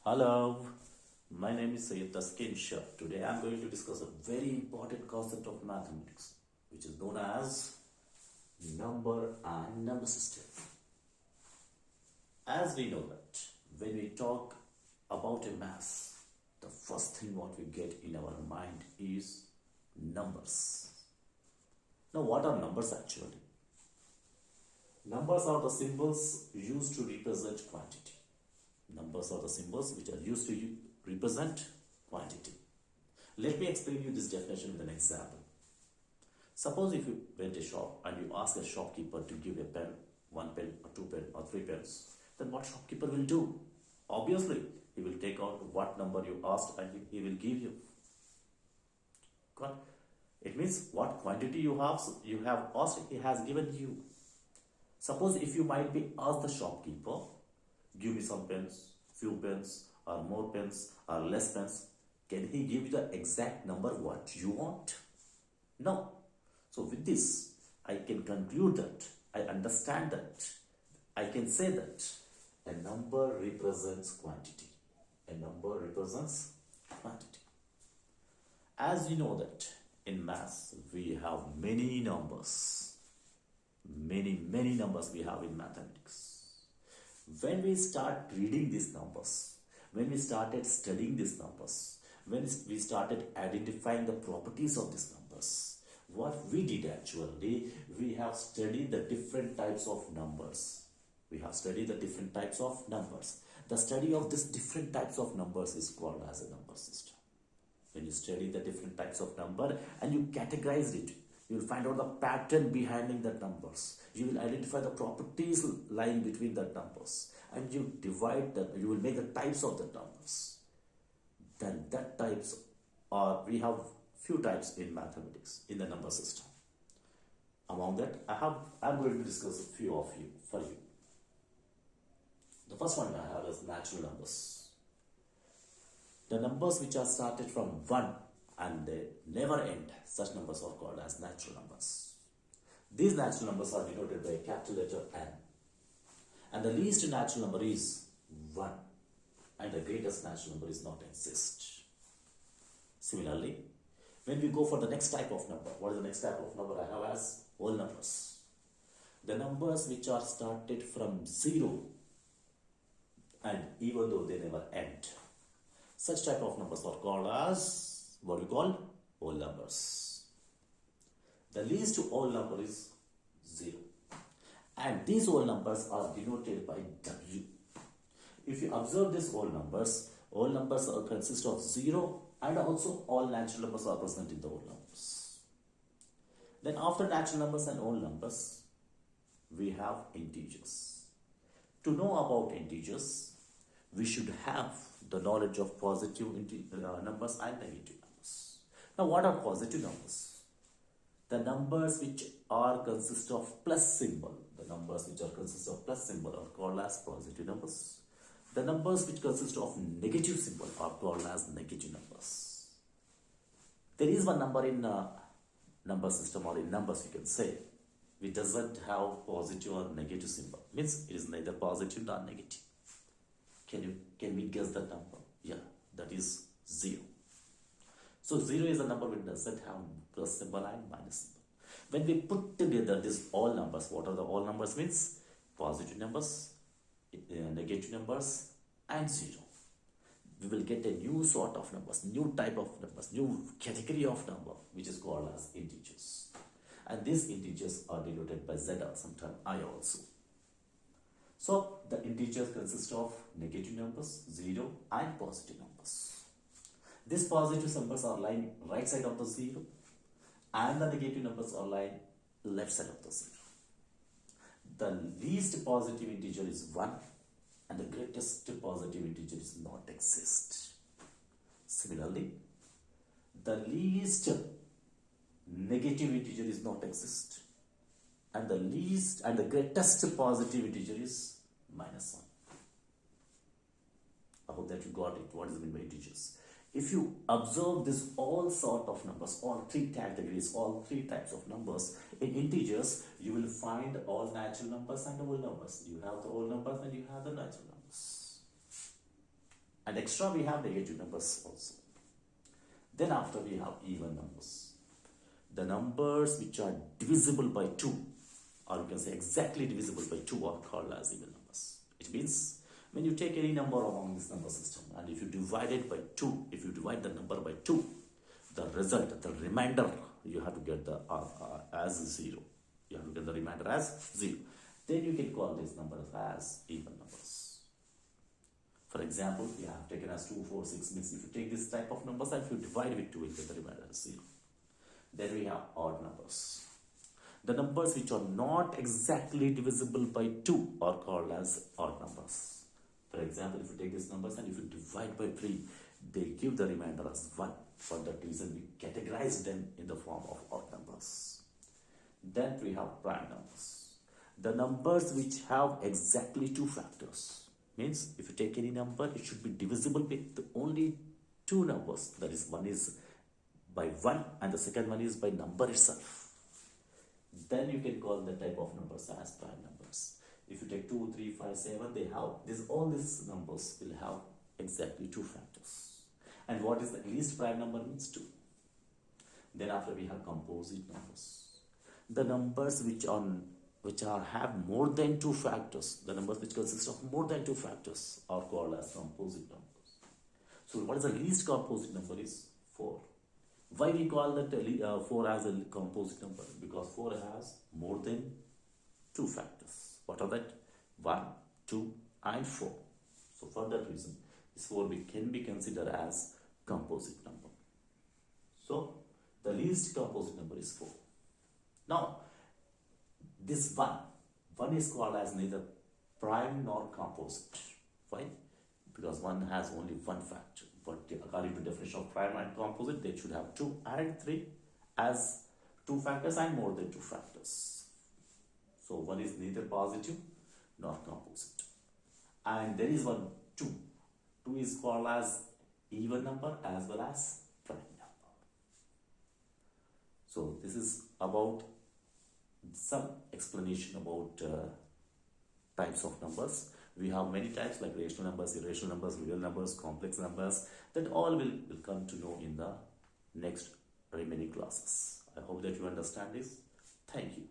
Hello, my name is Sayyid Taskin Shah. Today I am going to discuss a very important concept of mathematics, which is known as number and number system. As we know that when we talk about a mass, the first thing what we get in our mind is numbers. Now, what are numbers actually? Numbers are the symbols used to represent quantity. Numbers are the symbols which are used to represent quantity. Let me explain you this definition with an example. Suppose if you went to a shop and you ask a shopkeeper to give a pen, one pen or two pen or three pens, then what shopkeeper will do? Obviously, he will take out what number you asked and he will give you. Got? It means what quantity you have asked, he has given you. Suppose if you might be asked the shopkeeper, give me some pens, few pens, or more pens, or less pens. Can he give you the exact number what you want? No. So with this, I can conclude that, I understand that, I can say that a number represents quantity. A number represents quantity. As you know that in maths, we have many numbers. Many numbers we have in mathematics. When we start reading these numbers, when we started studying these numbers, when we started identifying the properties of these numbers, what we did actually, we have studied the different types of numbers. We have studied the different types of numbers. The study of these different types of numbers is called as a number system. When you study the different types of number and you categorize it, you will find out the pattern behind that numbers. You will identify the properties lying between the numbers, and you divide them. You will make the types of the numbers. Then that types are, we have few types in mathematics in the number system. Among that, I'm going to discuss a few of you for you. The first one I have is natural numbers. The numbers which are started from 1 and they never end, such numbers are called as natural numbers. These natural numbers are denoted by a capital letter N. And the least natural number is 1. And the greatest natural number is not exist. Similarly, when we go for the next type of number, what is the next type of number I have as whole numbers? The numbers which are started from 0 and even though they never end. Such type of numbers are called as what we call whole numbers. The least whole number is 0. And these whole numbers are denoted by W. If you observe these whole numbers consist of 0 and also all natural numbers are present in the whole numbers. Then after natural numbers and whole numbers, we have integers. To know about integers, we should have the knowledge of positive numbers and negative numbers. Now, what are positive numbers? The numbers which are consist of plus symbol. The numbers which are consist of plus symbol are called as positive numbers. The numbers which consist of negative symbol are called as negative numbers. There is one number in number system or in numbers we can say which doesn't have positive or negative symbol. Means it is neither positive nor negative. Can we guess that number? Yeah, that is 0. So 0 is a number which doesn't have plus symbol and minus symbol. When we put together these all numbers, what are the all numbers means? Positive numbers, negative numbers and 0. We will get a new sort of numbers, new type of numbers, new category of number which is called as integers. And these integers are denoted by Z or sometimes I also. So the integers consist of negative numbers, 0 and positive numbers. These positive numbers are lying right side of the 0 and the negative numbers are lying left side of the 0. The least positive integer is 1 and the greatest positive integer is not exist. Similarly, the least negative integer is not exist and the greatest positive integer is -1. I hope that you got it. What is meant by integers? If you observe this all sort of numbers, all three categories, all three types of numbers, in integers, you will find all natural numbers and whole numbers. You have the whole numbers and you have the natural numbers. And extra we have negative numbers also. Then after we have even numbers. The numbers which are divisible by 2, or you can say exactly divisible by 2, are called as even numbers. It means when you take any number along this number system and if you divide it by 2, if you divide the number by 2, the result, the remainder, you have to get the as 0. You have to get the remainder as 0. Then you can call these numbers as even numbers. For example, we have taken as 2, 4, 6 means if you take this type of numbers and if you divide with 2, you get the remainder as 0. Then we have odd numbers. The numbers which are not exactly divisible by 2 are called as odd numbers. For example, if you take these numbers and if you divide by 3, they give the remainder as 1. For that reason, we categorize them in the form of odd numbers. Then we have prime numbers. The numbers which have exactly 2 factors. Means if you take any number, it should be divisible with only 2 numbers. That is, one is by 1 and the second one is by number itself. Then you can call the type of numbers as prime numbers. If you take 2, 3, 5, 7, they have all these numbers will have exactly 2 factors. And what is the least prime number means 2. Then after we have composite numbers. The numbers which have more than 2 factors, the numbers which consist of more than 2 factors are called as composite numbers. So what is the least composite number is 4. Why we call that 4 as a composite number? Because 4 has more than 2 factors. What are that? 1, 2 and 4. So for that reason, this 4 can be considered as composite number. So the least composite number is 4. Now this 1 is called as neither prime nor composite. Why? Because 1 has only 1 factor. But according to definition of prime and composite, they should have 2 and 3 as 2 factors and more than 2 factors. So 1 is neither positive nor composite. And there is 2. 2 is called as even number as well as prime number. So this is about some explanation about types of numbers. We have many types like rational numbers, irrational numbers, real numbers, complex numbers, that all will come to know in the next remaining classes. I hope that you understand this. Thank you.